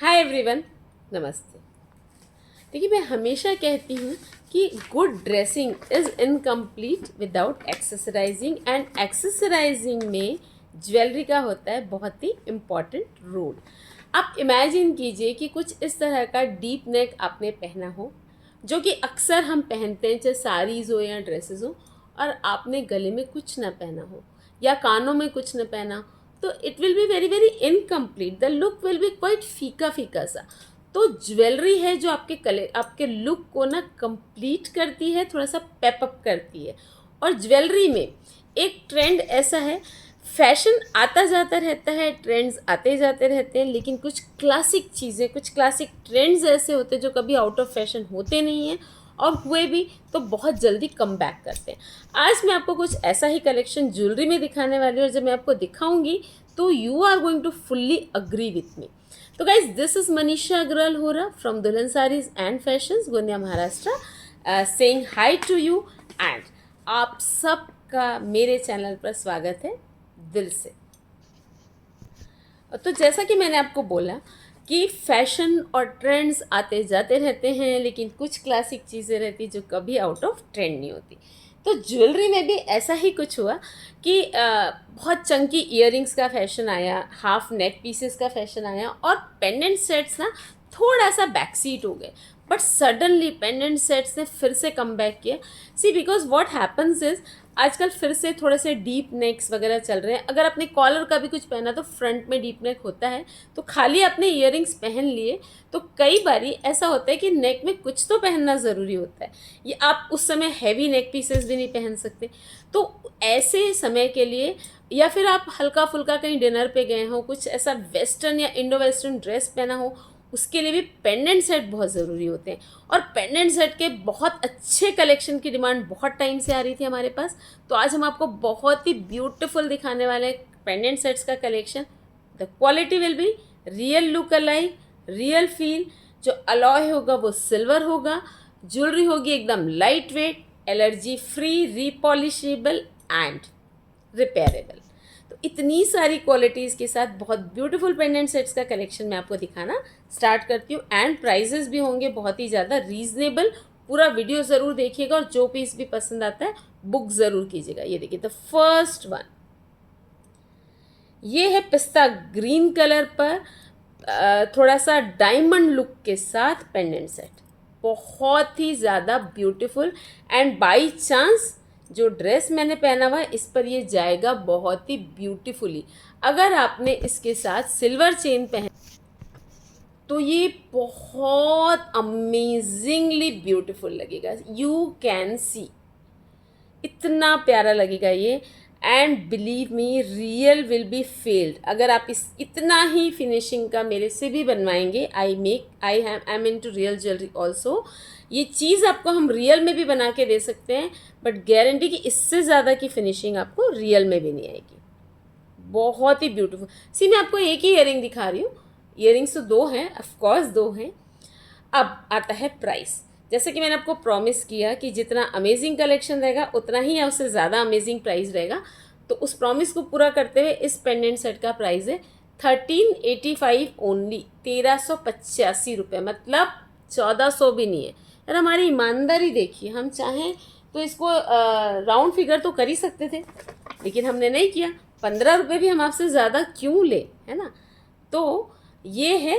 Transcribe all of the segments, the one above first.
Hi everyone, नमस्ते। देखिए, मैं हमेशा कहती हूँ कि good dressing is incomplete without accessorising, and accessorising में ज्वेलरी का होता है बहुत ही इम्पॉर्टेंट रोल। आप इमेजिन कीजिए कि कुछ इस तरह का डीप नेक आपने पहना हो, जो कि अक्सर हम पहनते हैं, चाहे साड़ीज़ हो या ड्रेसेस हो, और आपने गले में कुछ ना पहना हो या कानों में कुछ ना पहना हो, तो it will be very very incomplete. The look will be quite फीका फीका सा। तो ज्वेलरी है जो आपके लुक को ना कंप्लीट करती है, थोड़ा सा पेपअप करती है। और ज्वेलरी में एक ट्रेंड ऐसा है, फैशन आता जाता रहता है, ट्रेंड्स आते जाते रहते हैं, लेकिन कुछ क्लासिक चीज़ें, कुछ क्लासिक ट्रेंड्स ऐसे होते हैं जो कभी आउट ऑफ फैशन होते नहीं हैं, और हुए भी तो बहुत जल्दी कम बैक करते हैं। आज मैं आपको कुछ ऐसा ही कलेक्शन ज्वेलरी में दिखाने वाली हूँ, और जब मैं आपको दिखाऊंगी तो you are going to fully agree with me. तो guys, this is Manisha Agarwal Hora from Dulhan sarees and fashions, Gondia, Maharashtra, saying hi to you. And आप सबका मेरे चैनल पर स्वागत है दिल से। तो जैसा कि मैंने आपको बोला कि फैशन और ट्रेंड्स आते जाते रहते हैं, लेकिन कुछ क्लासिक चीज़ें रहती जो कभी आउट ऑफ ट्रेंड नहीं होती। तो ज्वेलरी में भी ऐसा ही कुछ हुआ कि बहुत चंकी इयररिंग्स का फैशन आया, हाफ नेक पीसेस का फैशन आया, और पेंडेंट सेट्स ना थोड़ा सा बैक सीट हो गए। बट सडनली पेंडेंट सेट्स ने फिर से कम बैक किया। सी, बिकॉज व्हाट हैपन्स इज आजकल फिर से थोड़े से डीप नेक्स वगैरह चल रहे हैं। अगर आपने कॉलर का भी कुछ पहना तो फ्रंट में डीप नेक होता है, तो खाली आपने इयररिंग्स पहन लिए तो कई बारी ऐसा होता है कि नेक में कुछ तो पहनना ज़रूरी होता है। ये आप उस समय हैवी नेक पीसेस भी नहीं पहन सकते। तो ऐसे समय के लिए, या फिर आप हल्का फुल्का कहीं डिनर पे गए हो, कुछ ऐसा वेस्टर्न या इंडो वेस्टर्न ड्रेस पहना हो, उसके लिए भी पेंडेंट सेट बहुत ज़रूरी होते हैं। और पेंडेंट सेट के बहुत अच्छे कलेक्शन की डिमांड बहुत टाइम से आ रही थी हमारे पास। तो आज हम आपको बहुत ही ब्यूटीफुल दिखाने वाले हैं पेंडेंट सेट्स का collection. The quality will be real look alike, real feel. जो अलॉय होगा वो सिल्वर होगा, ज्वेलरी होगी एकदम light weight, allergy free, repolishable and repairable. तो इतनी सारी क्वालिटीज़ के साथ बहुत ब्यूटीफुल पेंडेंट सेट्स का कलेक्शन मैं आपको दिखाना स्टार्ट करती हूँ। एंड प्राइजेस भी होंगे बहुत ही ज़्यादा रीजनेबल। पूरा वीडियो ज़रूर देखिएगा, और जो पीस भी पसंद आता है बुक ज़रूर कीजिएगा। ये देखिए, द फर्स्ट वन, ये है पिस्ता ग्रीन कलर पर थोड़ा सा डायमंड लुक के साथ पेंडेंट सेट। बहुत ही ज़्यादा ब्यूटीफुल। एंड बाई चांस जो ड्रेस मैंने पहना हुआ है इस पर ये जाएगा बहुत ही ब्यूटीफुली। अगर आपने इसके साथ सिल्वर चेन पहन तो ये बहुत अमेजिंगली ब्यूटीफुल लगेगा। यू कैन सी, इतना प्यारा लगेगा ये। And believe me, real will be failed. अगर आप इस इतना ही फिनिशिंग का मेरे से भी बनवाएंगे, I am into real jewellery also. ये चीज़ आपको हम रियल में भी बना के दे सकते हैं, बट गारंटी कि इससे ज़्यादा की फिनिशिंग आपको रियल में भी नहीं आएगी। बहुत ही ब्यूटीफुल। सी, मैं आपको एक ही ईयरिंग दिखा रही हूँ, ईयरिंग्स तो दो हैं, ऑफकोर्स दो हैं। अब आता है प्राइस। जैसे कि मैंने आपको प्रॉमिस किया कि जितना अमेजिंग कलेक्शन रहेगा उतना ही या उससे ज़्यादा अमेजिंग प्राइस रहेगा। तो उस प्रॉमिस को पूरा करते हुए इस पेंडेंट सेट का प्राइस है 1385 ओनली, 1385 रुपये, मतलब 1400 भी नहीं है। यार, हमारी ईमानदारी देखिए, हम चाहें तो इसको राउंड फिगर तो कर ही सकते थे, लेकिन हमने नहीं किया। 15 रुपये भी हम आपसे ज़्यादा क्यों ले, है ना। तो ये है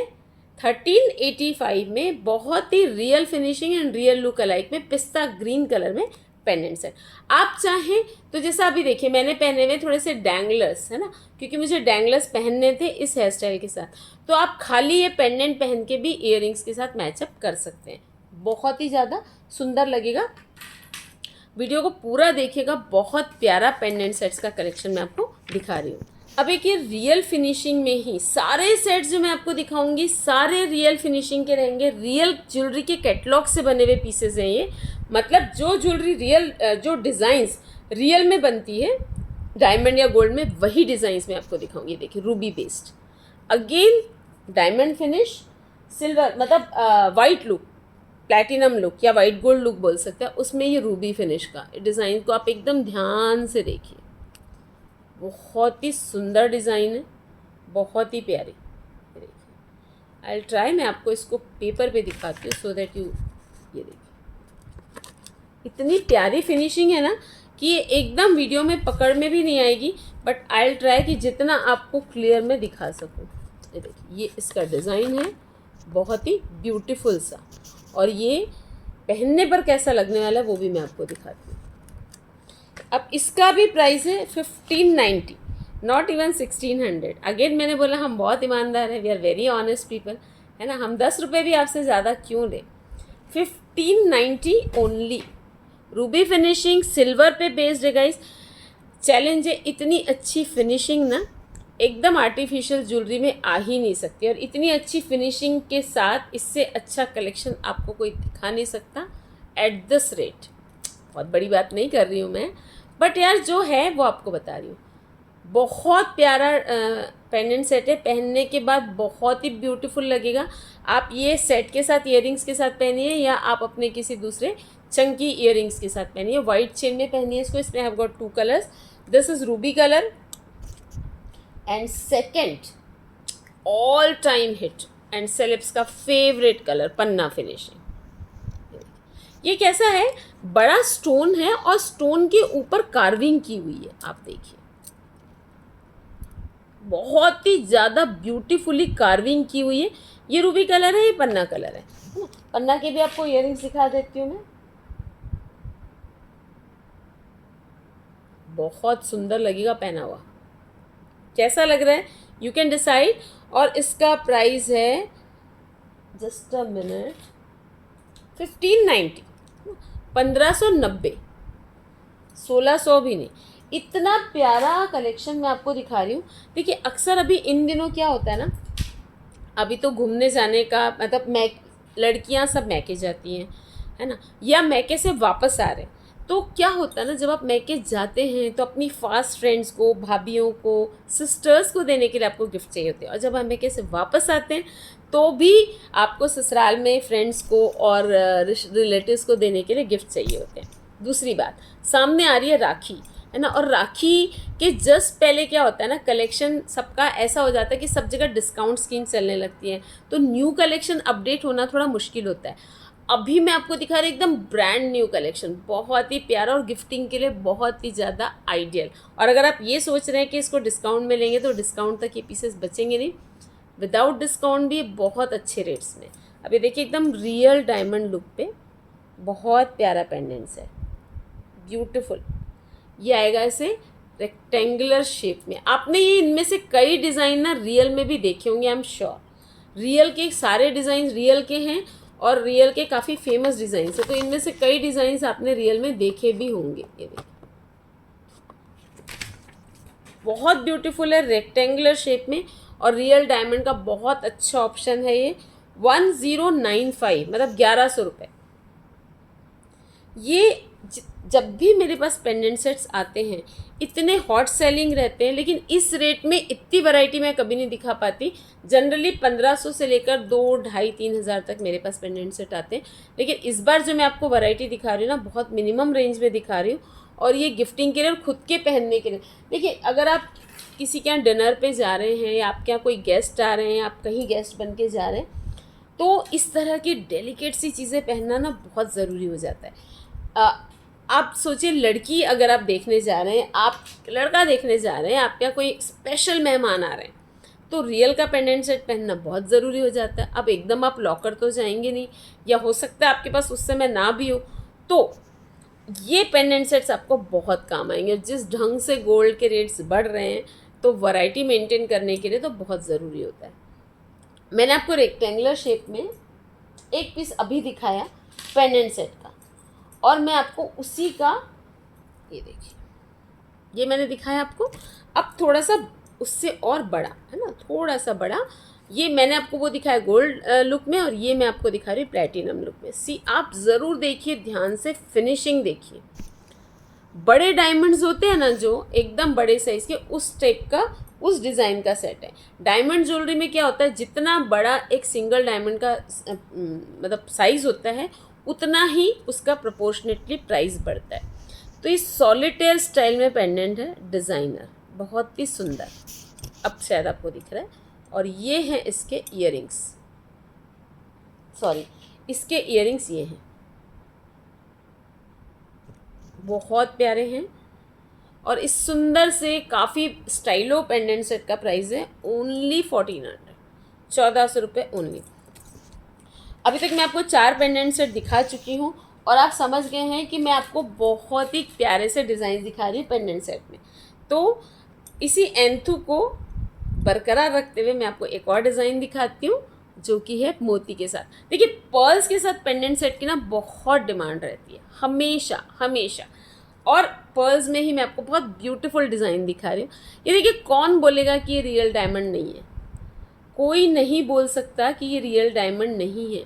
1385 में बहुत ही real finishing and real look alike में पिस्ता ग्रीन कलर में पेंडेंट सेट। आप चाहें तो जैसा अभी देखिए, मैंने पहने हुए थोड़े से डैंगलर्स, है ना, क्योंकि मुझे डैंगलर्स पहनने थे इस हेयर स्टाइल के साथ। तो आप खाली ये पेंडेंट पहन के भी ईयरिंग्स के साथ मैचअप कर सकते हैं। बहुत ही ज़्यादा सुंदर लगेगा। वीडियो को पूरा देखिएगा, बहुत प्यारा पेंडेंट सेट्स का कलेक्शन मैं आपको दिखा रही हूँ। अब एक ये रियल फिनिशिंग में ही सारे सेट्स जो मैं आपको दिखाऊंगी सारे रियल फिनिशिंग के रहेंगे। रियल ज्वेलरी के कैटलॉग से बने हुए पीसेस हैं ये। मतलब जो ज्वेलरी रियल, जो डिज़ाइंस रियल में बनती है डायमंड या गोल्ड में, वही डिज़ाइंस मैं आपको दिखाऊंगी। देखिए, Ruby based, again diamond finish, silver, मतलब वाइट लुक, प्लैटिनम लुक या वाइट गोल्ड लुक बोल सकते हैं, उसमें ये रूबी फिनिश का डिज़ाइन को आप एकदम ध्यान से देखिए। बहुत ही सुंदर डिज़ाइन है, बहुत ही प्यारी। देखिए, आई ट्राई, मैं आपको इसको पेपर पे दिखाती हूँ सो दैट यू, ये देखिए इतनी प्यारी फिनिशिंग है ना कि ये एकदम वीडियो में पकड़ में भी नहीं आएगी, बट आई ट्राई कि जितना आपको क्लियर में दिखा सकूँ। ये देखिए ये इसका डिज़ाइन है, बहुत ही ब्यूटीफुल सा, और ये पहनने पर कैसा लगने वाला है वो भी मैं आपको दिखाती हूँ। अब इसका भी प्राइस है 1590, नॉट इवन 1600। अगेन मैंने बोला हम बहुत ईमानदार हैं, we are very honest people, है ना, हम 10 रुपये भी आपसे ज़्यादा क्यों लें। 1590 ओनली, रूबी फिनिशिंग, सिल्वर पे बेस्ड है गाइस। चैलेंज है, इतनी अच्छी फिनिशिंग ना एकदम आर्टिफिशियल ज्वेलरी में आ ही नहीं सकती, और इतनी अच्छी फिनिशिंग के साथ इससे अच्छा कलेक्शन आपको कोई दिखा नहीं सकता एट दिस रेट। बहुत बड़ी बात नहीं कर रही हूँ मैं, बट यार जो है वो आपको बता रही हूँ। बहुत प्यारा पेंडेंट सेट है, पहनने के बाद बहुत ही ब्यूटीफुल लगेगा। आप ये सेट के साथ इयररिंग्स के साथ पहनिए, या आप अपने किसी दूसरे चंकी इयररिंग्स के साथ पहनिए। वाइट चेन में पहनिए इसको। इसमें have got 2 colours, this is Ruby colour and second all time hit and celebs का फेवरेट कलर पन्ना फिनिशिंग। ये कैसा है, बड़ा स्टोन है और स्टोन के ऊपर कार्विंग की हुई है, आप देखिए बहुत ही ज़्यादा ब्यूटीफुली कार्विंग की हुई है। ये रूबी कलर है, ये पन्ना कलर है ना। पन्ना के भी आपको इयररिंग्स दिखा देती हूँ मैं, बहुत सुंदर लगेगा पहना हुआ। कैसा लग रहा है यू कैन डिसाइड। और इसका प्राइस है, जस्ट अ मिनट, 1590, 1590, 1600 भी नहीं। इतना प्यारा कलेक्शन मैं आपको दिखा रही हूँ। देखिए अक्सर अभी इन दिनों क्या होता है ना, अभी तो घूमने जाने का मतलब लड़कियाँ सब मैके जाती हैं, है ना, या मैके से वापस आ रहे हैं, तो क्या होता है ना, जब आप मैके जाते हैं तो अपनी फास्ट फ्रेंड्स को, भाभीियों को, सिस्टर्स को देने के लिए आपको गिफ्ट चाहिए होते हैं, और जब आप मैके से वापस आते हैं तो भी आपको ससुराल में फ्रेंड्स को और रिलेटिव्स को देने के लिए गिफ्ट चाहिए होते हैं। दूसरी बात, सामने आ रही है राखी, है ना, और राखी के जस्ट पहले क्या होता है ना, कलेक्शन सबका ऐसा हो जाता है कि सब जगह डिस्काउंट स्कीम चलने लगती है, तो न्यू कलेक्शन अपडेट होना थोड़ा मुश्किल होता है। अभी मैं आपको दिखा रही एकदम ब्रांड न्यू कलेक्शन, बहुत ही प्यारा और गिफ्टिंग के लिए बहुत ही ज़्यादा आइडियल। और अगर आप ये सोच रहे हैं कि इसको डिस्काउंट में लेंगे तो डिस्काउंट तक ये पीसेस बचेंगे नहीं, विदाउट डिस्काउंट भी बहुत अच्छे रेट्स में। अभी देखिए एकदम रियल डायमंड लुक पे बहुत प्यारा पेंडेंट्स है, ब्यूटीफुल। ये आएगा ऐसे रेक्टेंगुलर शेप में। आपने ये इनमें से कई डिज़ाइन ना रियल में भी देखे होंगे, आई एम श्योर। रियल के सारे डिज़ाइन रियल के हैं और रियल के काफ़ी फेमस डिज़ाइन है, तो इनमें से कई डिज़ाइंस आपने रियल में देखे भी होंगे। ये देखिए बहुत ब्यूटीफुल है, रेक्टेंगुलर शेप में, और रियल डायमंड का बहुत अच्छा ऑप्शन है ये। 1095 मतलब 1100 रुपये। ये जब भी मेरे पास पेंडेंट सेट्स आते हैं इतने हॉट सेलिंग रहते हैं, लेकिन इस रेट में इतनी वैरायटी मैं कभी नहीं दिखा पाती। जनरली 1500 से लेकर 2, 2,500, 3,000 तक मेरे पास पेंडेंट सेट आते हैं, लेकिन इस बार जो मैं आपको वैरायटी दिखा रही हूँ ना, बहुत मिनिमम रेंज में दिखा रही हूँ, और ये गिफ्टिंग के लिए और खुद के पहनने के लिए। देखिए अगर आप किसी के यहाँ डिनर पे जा रहे हैं, या आपके यहाँ कोई गेस्ट आ रहे हैं, आप कहीं गेस्ट बन के जा रहे हैं, तो इस तरह की डेलिकेट सी चीज़ें पहनना ना बहुत ज़रूरी हो जाता है। आप सोचिए, लड़की अगर आप देखने जा रहे हैं, आप लड़का देखने जा रहे हैं, आपके यहाँ कोई स्पेशल मेहमान आ रहे हैं, तो रियल का पेंडेंट सेट पहनना बहुत ज़रूरी हो जाता है। अब एकदम आप लॉकर तो जाएंगे नहीं, या हो सकता है आपके पास उस समय ना भी हो, तो ये पेंडेंट सेट्स आपको बहुत काम आएंगे। जिस ढंग से गोल्ड के रेट्स बढ़ रहे हैं, तो वैरायटी मेंटेन करने के लिए तो बहुत ज़रूरी होता है। मैंने आपको रेक्टेंगुलर शेप में एक पीस अभी दिखाया पेंडेंट सेट का, और मैं आपको उसी का, ये देखिए, ये मैंने दिखाया आपको। अब थोड़ा सा उससे और बड़ा, है ना, थोड़ा सा बड़ा, ये मैंने आपको वो दिखाया गोल्ड लुक में, और ये मैं आपको दिखा रही हूँ प्लेटिनम लुक में। सी आप ज़रूर देखिए, ध्यान से फिनिशिंग देखिए। बड़े डायमंड्स होते हैं ना, जो एकदम बड़े साइज़ के, उस टाइप का, उस डिज़ाइन का सेट है। डायमंड ज्वेलरी में क्या होता है, जितना बड़ा एक सिंगल डायमंड का मतलब साइज़ होता है, उतना ही उसका प्रोपोर्शनेटली प्राइस बढ़ता है। तो ये सॉलिटेयर स्टाइल में पेंडेंट है, डिज़ाइनर, बहुत ही सुंदर। अब शायद आपको दिख रहा है। और ये हैं इसके इयररिंग्स, सॉरी, इसके इयरिंग्स ये हैं, बहुत प्यारे हैं। और इस सुंदर से काफ़ी स्टाइलो पेंडेंट सेट का प्राइस है ओनली 1400, 1400 रुपये ओनली। अभी तक मैं आपको 4 पेंडेंट सेट दिखा चुकी हूँ और आप समझ गए हैं कि मैं आपको बहुत ही प्यारे से डिज़ाइन दिखा रही हूँ पेंडेंट सेट में। तो इसी एंथू को बरकरार रखते हुए मैं आपको एक और डिज़ाइन दिखाती हूँ जो कि है मोती के साथ। देखिए, पर्ल्स के साथ पेंडेंट सेट की ना बहुत डिमांड रहती है, हमेशा हमेशा। और पर्ल्स में ही मैं आपको बहुत ब्यूटीफुल डिज़ाइन दिखा रही हूँ। ये देखिए, कौन बोलेगा कि ये रियल डायमंड नहीं है? कोई नहीं बोल सकता कि ये रियल डायमंड नहीं है,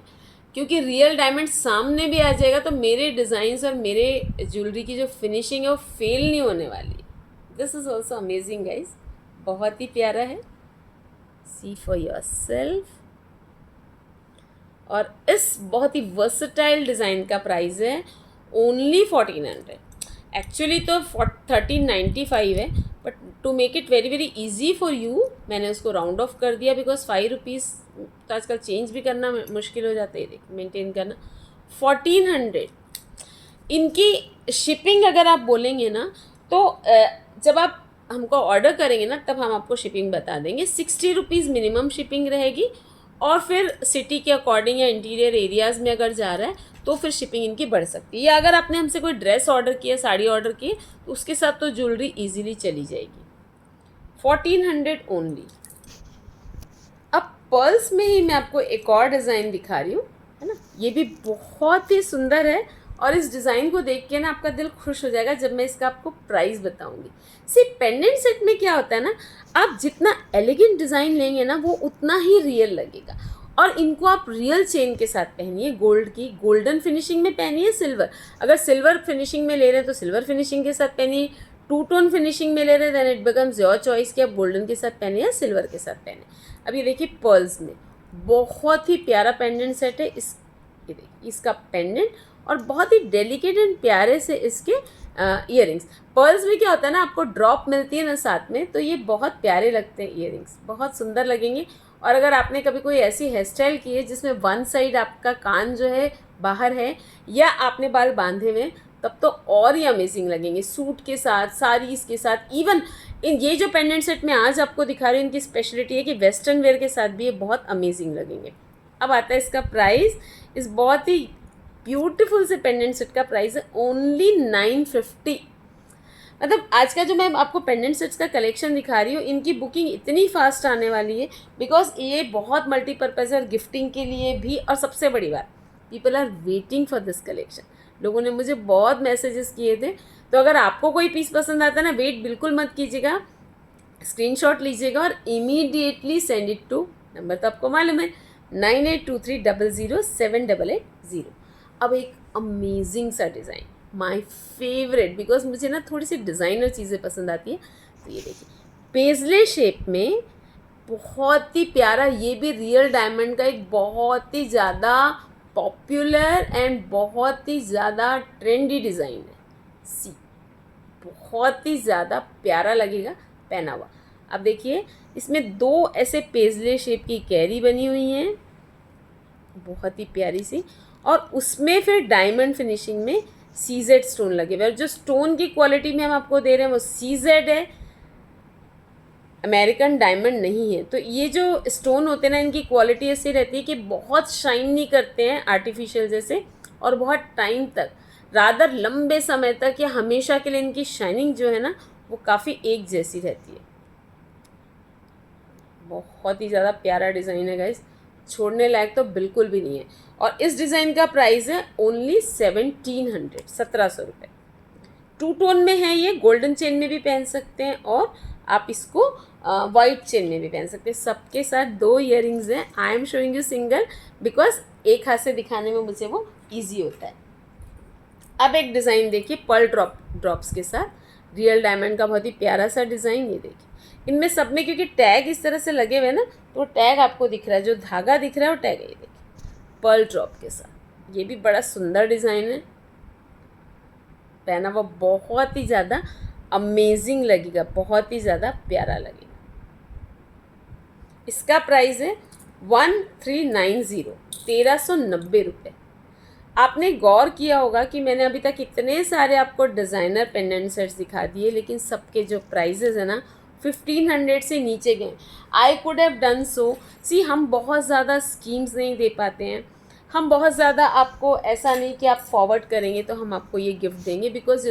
क्योंकि रियल डायमंड सामने भी आ जाएगा तो मेरे डिज़ाइंस और मेरे ज्वेलरी की जो फिनिशिंग है वो फेल नहीं होने वाली। This is also amazing guys, बहुत ही प्यारा है, सी फॉर योर सेल्फ। और इस बहुत ही वर्सटाइल डिज़ाइन का प्राइस है ओनली 1400। एक्चुअली तो 1395 है, but to make it very very easy for you मैंने उसको राउंड ऑफ कर दिया, बिकॉज 5 रुपीज़ तो आजकल चेंज भी करना मुश्किल हो जाता है, मेंटेन करना। 1400 इनकी शिपिंग अगर आप बोलेंगे ना तो जब आप हमको ऑर्डर करेंगे ना तब हम आपको शिपिंग बता देंगे। 60 रुपीज़ मिनिमम शिपिंग रहेगी, और फिर सिटी के अकॉर्डिंग या इंटीरियर एरियाज़ में अगर जा रहा है तो फिर शिपिंग इनकी बढ़ सकती है। या अगर आपने हमसे कोई ड्रेस ऑर्डर किया, साड़ी ऑर्डर की, तो उसके साथ तो ज्वेलरी ईजिली चली जाएगी। 1400 ओनली। अब पर्ल्स में ही मैं आपको एक और डिज़ाइन दिखा रही हूँ, है ना, ये भी बहुत ही सुंदर है। और इस डिज़ाइन को देख के ना आपका दिल खुश हो जाएगा जब मैं इसका आपको प्राइस बताऊंगी। पेंडेंट सेट में क्या होता है ना, आप जितना एलिगेंट डिज़ाइन लेंगे ना वो उतना ही रियल लगेगा। और इनको आप रियल चेन के साथ पहनिए, गोल्ड की, गोल्डन फिनिशिंग में पहनिए, सिल्वर, अगर सिल्वर फिनिशिंग में ले रहे हैं तो सिल्वर फिनिशिंग के साथ पहनिए, 2 टोन फिनिशिंग में ले रहे हैं then it becomes your choice कि आप गोल्डन के साथ पहने या सिल्वर के साथ पहने। अब ये देखिए, पर्ल्स में बहुत ही प्यारा पेंडेंट सेट है। ये देखिए इसका पेंडेंट और बहुत ही डेलिकेट एंड प्यारे से इसके ईयरिंग्स। पर्ल्स में क्या होता है ना, आपको ड्रॉप मिलती है ना साथ में, तो ये बहुत प्यारे लगते हैं ईयरिंग्स, बहुत सुंदर लगेंगे। और अगर आपने कभी कोई ऐसी हेयर स्टाइल की है जिसमें वन साइड आपका कान जो है बाहर है, या आपने बाल बांधे हुए, तब तो और ही अमेजिंग लगेंगे सूट के साथ, साड़ीज़ के साथ। इवन ये जो पेंडेंट सेट मैं आज आपको दिखा रही हूँ, इनकी स्पेशलिटी है कि वेस्टर्न वेयर के साथ भी ये बहुत अमेजिंग लगेंगे। अब आता है इसका प्राइस। इस बहुत ही ब्यूटीफुल से पेंडेंट सेट का प्राइस है ओनली 950। मतलब आज का जो मैं आपको पेंडेंट सेट्स का कलेक्शन दिखा रही हूँ, इनकी बुकिंग इतनी फास्ट आने वाली है बिकॉज ये बहुत मल्टीपर्पज़ है, गिफ्टिंग के लिए भी। और सबसे बड़ी बात, people are waiting for this collection. लोगों ने मुझे बहुत मैसेजेस किए थे। तो अगर आपको कोई पीस पसंद आता है ना, वेट बिल्कुल मत कीजिएगा, स्क्रीनशॉट लीजिएगा और immediately send it to, number तो आपको मालूम है, 9823007880। अब एक अमेजिंग सा डिज़ाइन, माय फेवरेट, बिकॉज मुझे ना थोड़ी सी डिज़ाइनर चीज़ें पसंद आती है। तो ये देखिए, पेजले शेप में बहुत ही प्यारा, ये भी रियल डायमंड का एक बहुत ही ज़्यादा पॉपुलर एंड बहुत ही ज़्यादा ट्रेंडी डिज़ाइन है। सी, बहुत ही ज़्यादा प्यारा लगेगा पहना हुआ। अब देखिए, इसमें 2 ऐसे पेजले शेप की कैरी बनी हुई हैं, बहुत ही प्यारी सी, और उसमें फिर डायमंड फिनिशिंग में सीजेड स्टोन लगे हुए। और जो स्टोन की क्वालिटी में हम आपको दे रहे हैं वो सीजेड है, अमेरिकन डायमंड नहीं है। तो ये जो स्टोन होते हैं ना, इनकी क्वालिटी ऐसी रहती है कि बहुत शाइन नहीं करते हैं आर्टिफिशियल जैसे, और बहुत टाइम तक, रादर लंबे समय तक या हमेशा के लिए इनकी शाइनिंग जो है ना वो काफ़ी एक जैसी रहती है। बहुत ही ज़्यादा प्यारा डिज़ाइन है गाइस, छोड़ने लायक तो बिल्कुल भी नहीं है। और इस डिज़ाइन का प्राइस है ओनली 1700, 1700 रुपये। 2 टोन में है ये, गोल्डन चेन में भी पहन सकते हैं और आप इसको वाइट चेन में भी पहन सकते हैं। सबके साथ 2 ईयरिंग्स हैं। I am showing you single because एक हाथ से दिखाने में मुझे वो ईजी होता है। अब एक डिज़ाइन देखिए, पर्ल ड्रॉप्स के साथ रियल डायमंड का बहुत ही प्यारा सा डिज़ाइन। ये देखिए, इनमें सब में क्योंकि टैग इस तरह से लगे हुए हैं ना, तो टैग आपको दिख रहा है, जो धागा दिख रहा है वो टैग है। ये देखिए, पर्ल ड्रॉप के साथ, ये भी बड़ा सुंदर डिज़ाइन है, पहना हुआ बहुत ही ज़्यादा अमेजिंग लगेगा, बहुत ही ज़्यादा प्यारा लगेगा। इसका प्राइस है 1390, 1390 रुपये। आपने गौर किया होगा कि मैंने अभी तक इतने सारे आपको डिज़ाइनर पेंडेंट सेट्स दिखा दिए, लेकिन सबके जो प्राइजेज़ है ना 1500 से नीचे गए। I could have done so. See, हम बहुत ज़्यादा स्कीम्स नहीं दे पाते हैं, हम बहुत ज़्यादा आपको ऐसा नहीं कि आप फॉरवर्ड करेंगे तो हम आपको ये गिफ्ट देंगे, बिकॉज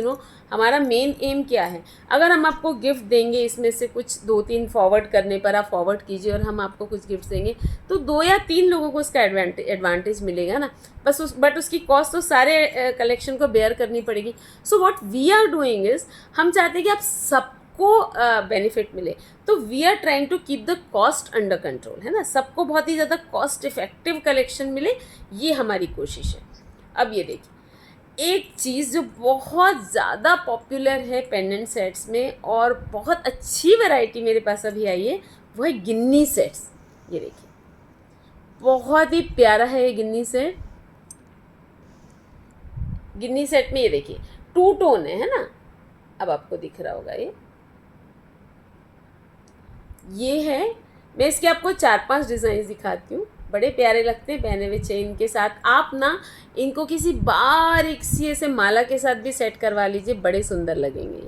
हमारा मेन एम क्या है, अगर हम आपको गिफ्ट देंगे इसमें से कुछ 2-3 फॉरवर्ड करने पर आप फॉरवर्ड कीजिए और हम आपको कुछ गिफ्ट देंगे तो 2 या 3 लोगों को उसका एडवांटेज मिलेगा ना, बट उसकी कॉस्ट तो सारे कलेक्शन को बेयर करनी पड़ेगी। So what we are doing is, हम चाहते हैं कि आप सबको बेनिफिट मिले, तो we are trying to keep the cost under control, है ना, सबको बहुत ही ज़्यादा कॉस्ट इफेक्टिव कलेक्शन मिले, ये हमारी कोशिश है। अब ये देखिए, एक चीज़ जो बहुत ज़्यादा पॉपुलर है पेंडेंट सेट्स में और बहुत अच्छी वैरायटी मेरे पास अभी आई है, वो है गिन्नी सेट्स। ये देखिए, बहुत ही प्यारा है ये गिन्नी सेट। गिन्नी सेट में ये देखिए 2 टोन है ना, अब आपको दिख रहा होगा ये है। मैं इसके आपको 4-5 डिज़ाइन दिखाती हूँ, बड़े प्यारे लगते हैं पहने हुए चेन के साथ। आप ना इनको किसी बारीक सी ऐसे माला के साथ भी सेट करवा लीजिए, बड़े सुंदर लगेंगे।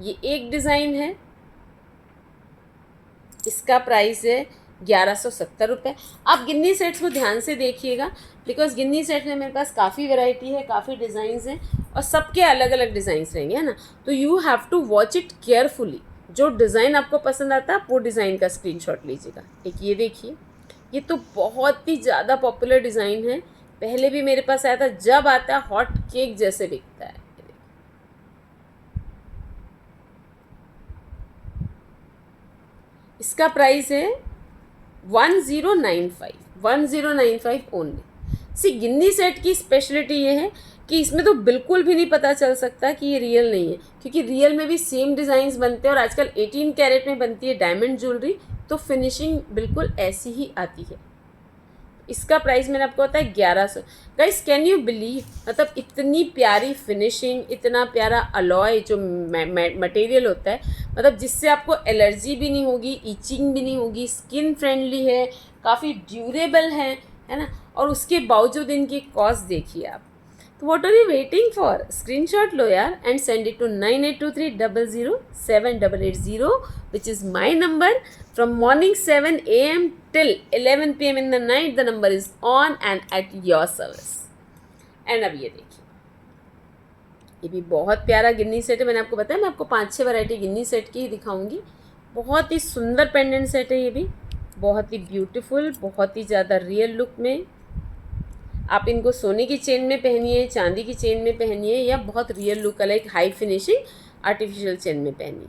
ये एक डिज़ाइन है, इसका प्राइस है 1170 रुपये। आप गिन्नी सेट्स को ध्यान से देखिएगा, बिकॉज गिन्नी सेट में मेरे पास काफ़ी वैरायटी है, काफ़ी डिज़ाइंस हैं और सबके अलग अलग डिज़ाइंस रहेंगे, है ना। तो you have to watch it carefully. जो डिज़ाइन आपको पसंद आता है आप वो डिज़ाइन का स्क्रीनशॉट लीजिएगा। एक ये देखिए, ये तो बहुत ही ज़्यादा पॉपुलर डिज़ाइन है, पहले भी मेरे पास आया था, जब आता है हॉट केक जैसे बिकता है। इसका प्राइस है 1095 ओनली। सी, गिन्नी सेट की स्पेशलिटी ये है कि इसमें तो बिल्कुल भी नहीं पता चल सकता कि ये रियल नहीं है, क्योंकि रियल में भी सेम डिज़ाइंस बनते हैं और आजकल 18 कैरेट में बनती है डायमंड ज्वेलरी, तो फिनिशिंग बिल्कुल ऐसी ही आती है। इसका प्राइस मैंने आपको बताया 1100। गाइस, कैन यू बिलीव, मतलब इतनी प्यारी फिनिशिंग, इतना प्यारा अलॉय जो मटेरियल होता है, मतलब जिससे आपको एलर्जी भी नहीं होगी, इचिंग भी नहीं होगी, स्किन फ्रेंडली है, काफ़ी ड्यूरेबल है ना, और उसके बावजूद इनकी कॉस्ट देखिए आप। तो what are you waiting for? Screenshot लो यार and send it to 9823007880, which is my number. From morning 7 AM till 11 PM in the night, the number is on and at your service. And अब ये देखिए, ये भी बहुत प्यारा गिन्नी set है। मैंने आपको बताया मैं आपको 5-6 वैरायटी गिन्नी सेट की ही दिखाऊंगी। बहुत ही सुंदर पेंडेंट सेट है ये भी, बहुत ही ब्यूटीफुल, बहुत ही ज़्यादा रियल लुक में। आप इनको सोने की चेन में पहनिए, चांदी की चेन में पहनिए, या बहुत real look like high finishing artificial chain में पहनिए,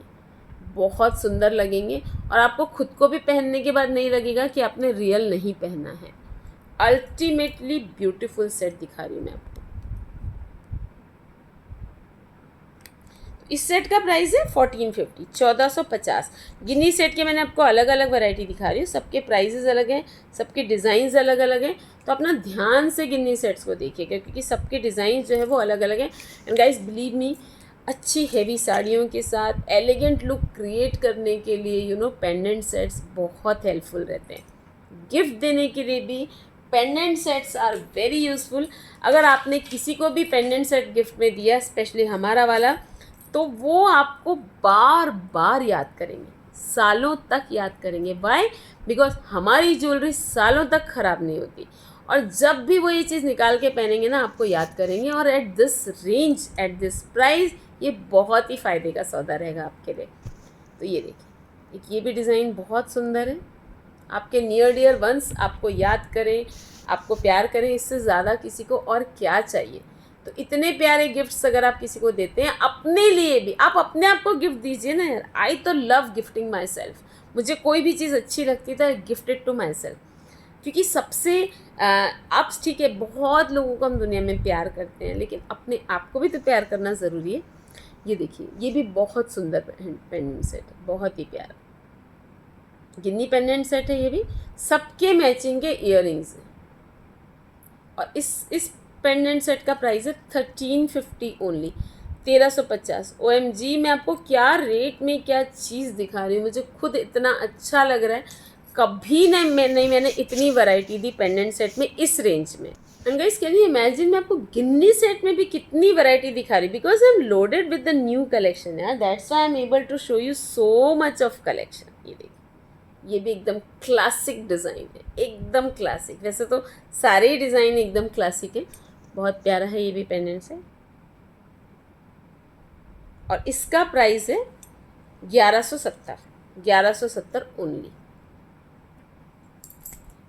बहुत सुंदर लगेंगे और आपको खुद को भी पहनने के बाद नहीं लगेगा कि आपने रियल नहीं पहना है। अल्टीमेटली ब्यूटीफुल सेट दिखा रही हूँ मैं आपको। इस सेट का प्राइस है 1450, 1450। गिन्नी सेट के मैंने आपको अलग अलग वैरायटी दिखा रही हूँ, सबके प्राइजेस अलग हैं, सबके डिज़ाइंस अलग अलग हैं, तो अपना ध्यान से गिन्नी सेट्स को देखिएगा क्योंकि सबके डिज़ाइन जो है वो अलग अलग हैं। एंड गाइस, बिलीव मी, अच्छी हेवी साड़ियों के साथ एलिगेंट लुक क्रिएट करने के लिए पेंडेंट सेट्स बहुत हेल्पफुल रहते हैं। गिफ्ट देने के लिए भी pendant sets are very useful. अगर आपने किसी को भी पेंडेंट सेट गिफ्ट में दिया, स्पेशली हमारा वाला, तो वो आपको बार बार याद करेंगे, सालों तक याद करेंगे। वाई? बिकॉज हमारी ज्वेलरी सालों तक ख़राब नहीं होती और जब भी वो ये चीज़ निकाल के पहनेंगे ना आपको याद करेंगे। और at this range, at this price, ये बहुत ही फ़ायदे का सौदा रहेगा आपके लिए। तो ये देखिए, एक ये भी डिज़ाइन बहुत सुंदर है। आपके नियर डियर वंस आपको याद करें, आपको प्यार करें, इससे ज़्यादा किसी को और क्या चाहिए। तो इतने प्यारे गिफ्ट्स अगर आप किसी को देते हैं, अपने लिए भी आप अपने आप को गिफ्ट दीजिए ना यार। आई तो लव गिफ्टिंग माई सेल्फ। मुझे कोई भी चीज़ अच्छी लगती तो gift it to myself, क्योंकि सबसे आप ठीक है, बहुत लोगों को हम दुनिया में प्यार करते हैं, लेकिन अपने आप को भी तो प्यार करना ज़रूरी है। ये देखिए, ये भी बहुत सुंदर पेंडेंट सेट है, बहुत ही प्यारा गिन्नी पेंडेंट सेट है। ये भी सबके मैचिंग के इयररिंग्स हैं और इस पेंडेंट सेट का प्राइस है 1350 ओनली, 1350। OMG, मैं आपको क्या रेट में क्या चीज़ दिखा रही हूँ, मुझे खुद इतना अच्छा लग रहा है। कभी नहीं मैंने इतनी वैरायटी दी पेंडेंट सेट में इस रेंज में। And guys can you imagine, मैं आपको गिन्नी सेट में भी कितनी वैरायटी दिखा रही, because I am loaded with the new collection यार, that's why I am able to show you so much of collection. ये देखिए, ये भी एकदम क्लासिक डिज़ाइन है, एकदम क्लासिक। वैसे तो सारे ही डिज़ाइन एकदम क्लासिक है, बहुत प्यारा है ये भी पेंडेंट से। और इसका प्राइस है 1170 ओनली।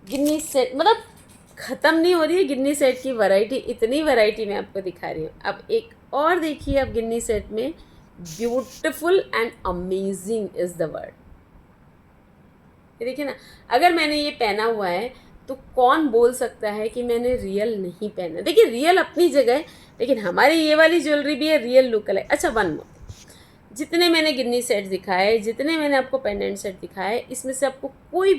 गिन्नी सेट मतलब ख़त्म नहीं हो रही है गिन्नी सेट की वैरायटी, इतनी वैरायटी मैं आपको दिखा रही हूँ। अब एक और देखिए, अब गिन्नी सेट में beautiful and amazing is the word. ये देखिए ना, अगर मैंने ये पहना हुआ है तो कौन बोल सकता है कि मैंने रियल नहीं पहना। देखिए रियल अपनी जगह है, लेकिन हमारी ये वाली ज्वेलरी भी है रियल लुक अलग। अच्छा वन मोर, जितने मैंने गिन्नी सेट दिखाए, जितने मैंने आपको पेंडेंट सेट दिखाए, इसमें से आपको कोई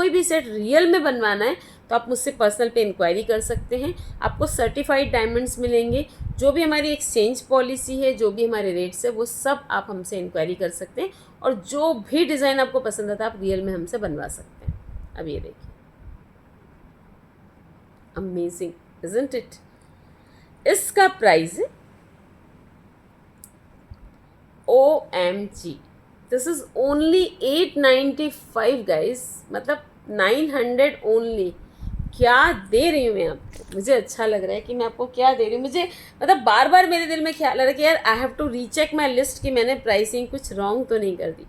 भी सेट रियल में बनवाना है तो आप मुझसे पर्सनल पे इंक्वायरी कर सकते हैं। आपको सर्टिफाइड डायमंड्स मिलेंगे। जो भी हमारी एक्सचेंज पॉलिसी है, जो भी हमारे रेट्स है, वो सब आप हमसे इंक्वायरी कर सकते हैं। और जो भी डिज़ाइन आपको पसंद आता है आप रियल में हमसे बनवा सकते हैं। अब ये देखिए, अमेजिंग इजंट इट। इसका प्राइस है OMG, this is only 895 guys, मतलब 900 ओनली। क्या दे रही हूँ मैं आपको, मुझे अच्छा लग रहा है कि मैं आपको क्या दे रही हूँ। मुझे मतलब बार बार मेरे दिल में ख्याल आ रहा है कि यार I have to recheck my list कि मैंने प्राइसिंग कुछ रॉन्ग तो नहीं कर दी।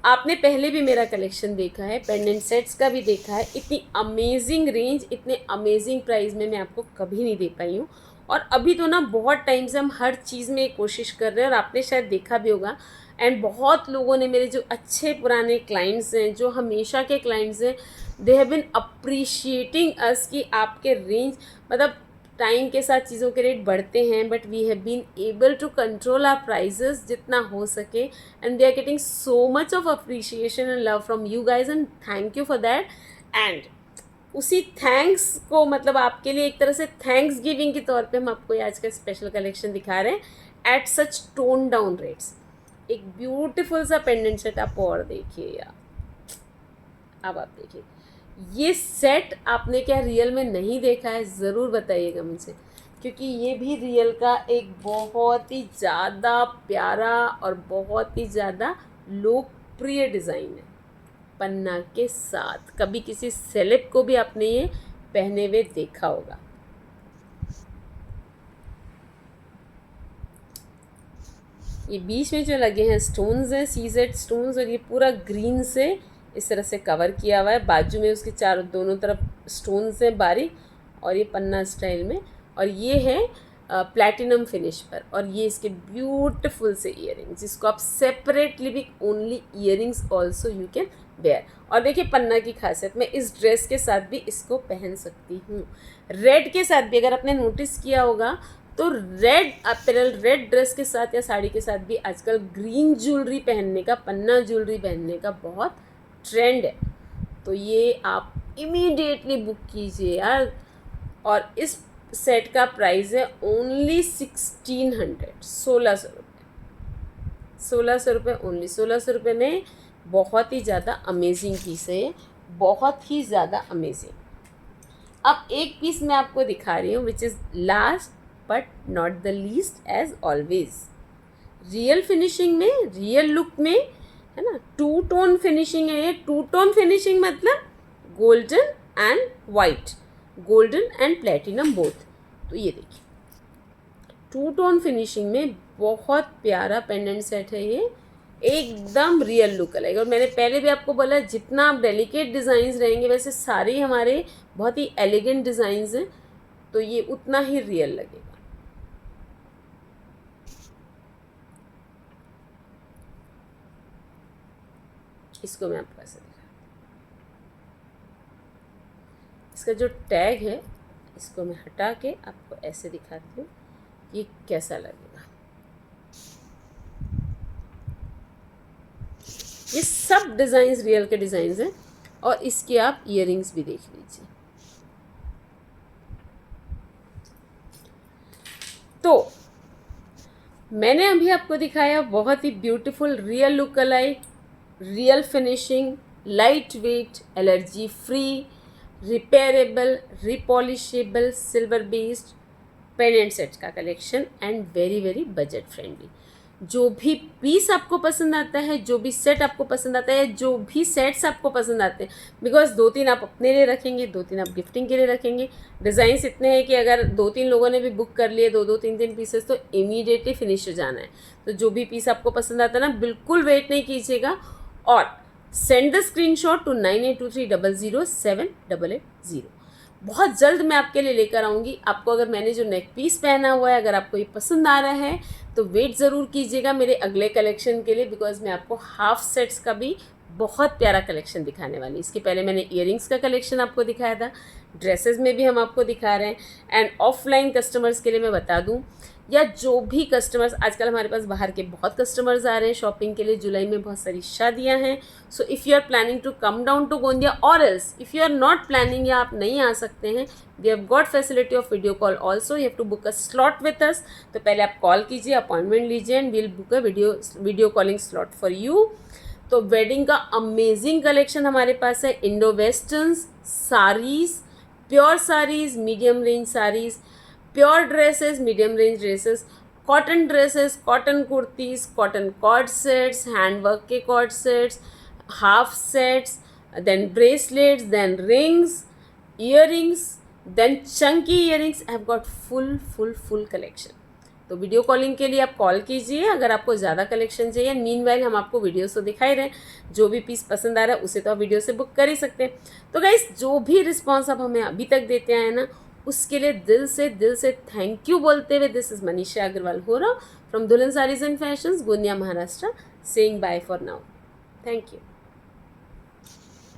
आपने पहले भी मेरा कलेक्शन देखा है, पेंडेंट सेट्स का भी देखा है। इतनी अमेजिंग रेंज, इतने अमेजिंग प्राइस में मैं आपको कभी नहीं दे पाई हूँ। और अभी तो ना बहुत टाइम से हम हर चीज़ में कोशिश कर रहे हैं, और आपने शायद देखा भी होगा। एंड बहुत लोगों ने, मेरे जो अच्छे पुराने क्लाइंट्स हैं, जो हमेशा के क्लाइंट्स हैं, दे हैव बिन अप्रिशिएटिंग अस कि आपके रेंज, मतलब टाइम के साथ चीज़ों के रेट बढ़ते हैं, but we have been able to control our prices जितना हो सके। And they are getting so much of appreciation and love from you guys, and thank you for that. And उसी थैंक्स को, मतलब आपके लिए एक तरह से थैंक्स गिविंग के तौर पे हम आपको आज का स्पेशल कलेक्शन दिखा रहे हैं at such tone down rates. एक ब्यूटीफुल सा पेंडेंट सेट आप और देखिए यार। अब आप देखिए, ये सेट आपने क्या रियल में नहीं देखा है, ज़रूर बताइएगा मुझे, क्योंकि ये भी रियल का एक बहुत ही ज़्यादा प्यारा और बहुत ही ज़्यादा लोकप्रिय डिज़ाइन है। पन्ना के साथ कभी किसी सेलेब को भी आपने ये पहने हुए देखा होगा। ये बीच में जो लगे हैं स्टोन्स हैं, सीजेड स्टोन्स, और ये पूरा ग्रीन से इस तरह से कवर किया हुआ है। बाजू में उसके चारों दोनों तरफ स्टोन्स हैं बारीक, और ये पन्ना स्टाइल में। और ये है प्लैटिनम फिनिश पर, और ये इसके ब्यूटीफुल से ईयरिंग्स, जिसको आप सेपरेटली भी only earrings also you can wear. और देखिए पन्ना की खासियत, मैं इस ड्रेस के साथ भी इसको पहन सकती हूँ, रेड के साथ भी। अगर आपने नोटिस किया होगा तो रेड अपैरल, रेड ड्रेस के साथ या साड़ी के साथ भी आजकल ग्रीन ज्वेलरी पहनने का, पन्ना ज्वेलरी पहनने का बहुत ट्रेंड है। तो ये आप इमीडिएटली बुक कीजिए यार। और इस सेट का प्राइस है ओनली 1600, 1600 रुपये, 1600 रुपये ओनली। 1600 रुपये में बहुत ही ज़्यादा अमेजिंग पीस है, बहुत ही ज़्यादा अमेजिंग। अब एक पीस मैं आपको दिखा रही हूँ, which is last but not the least as always. Real finishing में, रियल लुक में, है ना, 2 टोन फिनिशिंग है ये। 2 टोन फिनिशिंग मतलब golden and white, golden and platinum both. तो ये देखिए 2 टोन फिनिशिंग में बहुत प्यारा पेंडेंट सेट है ये, एकदम रियल लुक लगेगा। और मैंने पहले भी आपको बोला, जितना आप डेलिकेट डिज़ाइंस रहेंगे, वैसे सारे हमारे बहुत ही एलिगेंट डिज़ाइंस हैं, तो ये उतना ही रियल लगेगा। इसको मैं आपको ऐसे दिखा, इसका जो टैग है इसको मैं हटा के आपको ऐसे दिखाती हूँ, ये कैसा लगेगा। ये सब डिज़ाइंस रियल के डिज़ाइंस हैं, और इसके आप ईयरिंग्स भी देख लीजिए। तो मैंने अभी आपको दिखाया बहुत ही beautiful real look alike, real finishing, light weight, allergy free, repairable, repolishable, silver based pendant sets का collection and very very budget friendly. जो भी पीस आपको पसंद आता है, जो भी सेट आपको पसंद आता है, जो भी सेट्स आपको पसंद आते हैं, बिकॉज 2-3 आप अपने लिए रखेंगे, 2-3 आप गिफ्टिंग के लिए रखेंगे। डिज़ाइंस इतने हैं कि अगर 2-3 लोगों ने भी बुक कर लिए 2-2 3-3 पीसेस तो इमीडिएटली फिनिश हो जाना है। तो जो भी पीस आपको पसंद आता है ना, बिल्कुल वेट नहीं कीजिएगा और सेंड द स्क्रीनशॉट टू 9823007880। बहुत जल्द मैं आपके लिए लेकर आऊँगी। आपको अगर मैंने जो नेक पीस पहना हुआ है अगर आपको ये पसंद आ रहा है तो वेट ज़रूर कीजिएगा मेरे अगले कलेक्शन के लिए, बिकॉज मैं आपको हाफ सेट्स का भी बहुत प्यारा कलेक्शन दिखाने वाली। इसके पहले मैंने इयरिंग्स का कलेक्शन आपको दिखाया था, ड्रेसेस में भी हम आपको दिखा रहे हैं। एंड ऑफलाइन कस्टमर्स के लिए मैं बता दूं, या जो भी कस्टमर्स, आजकल हमारे पास बाहर के बहुत कस्टमर्स आ रहे हैं शॉपिंग के लिए, जुलाई में बहुत सारी शादियां हैं। So if you are planning to come down to Gondia और else if you are not planning या आप नहीं आ सकते हैं, we have got facility of video call also. You have to book a slot with us. तो पहले आप कॉल कीजिए, अपॉइंटमेंट लीजिए and we'll book a video calling slot for you. तो वेडिंग का अमेजिंग कलेक्शन हमारे पास है। Indo westerns, saris, pure sarees, medium range sarees, pure dresses, medium range dresses, cotton dresses, cotton kurtis, cotton coord sets, handwork के coord sets, half sets, then bracelets, then rings, earrings, then chunky earrings. I have got full collection. तो video calling के लिए आप call कीजिए अगर आपको ज़्यादा collection चाहिए। मीनवाइल हम आपको वीडियोस तो दिखाई रहे हैं, जो भी पीस पसंद आ रहा है उसे तो आप वीडियो से बुक कर ही सकते हैं। तो गाइस, जो भी रिस्पॉन्स आप हमें अभी तक देते आए ना, उसके लिए दिल से थैंक यू बोलते हुए, this is Manisha Agarwal Hora from Dulhan sarees and fashions, Gondia, Maharashtra, saying bye for now. Thank you.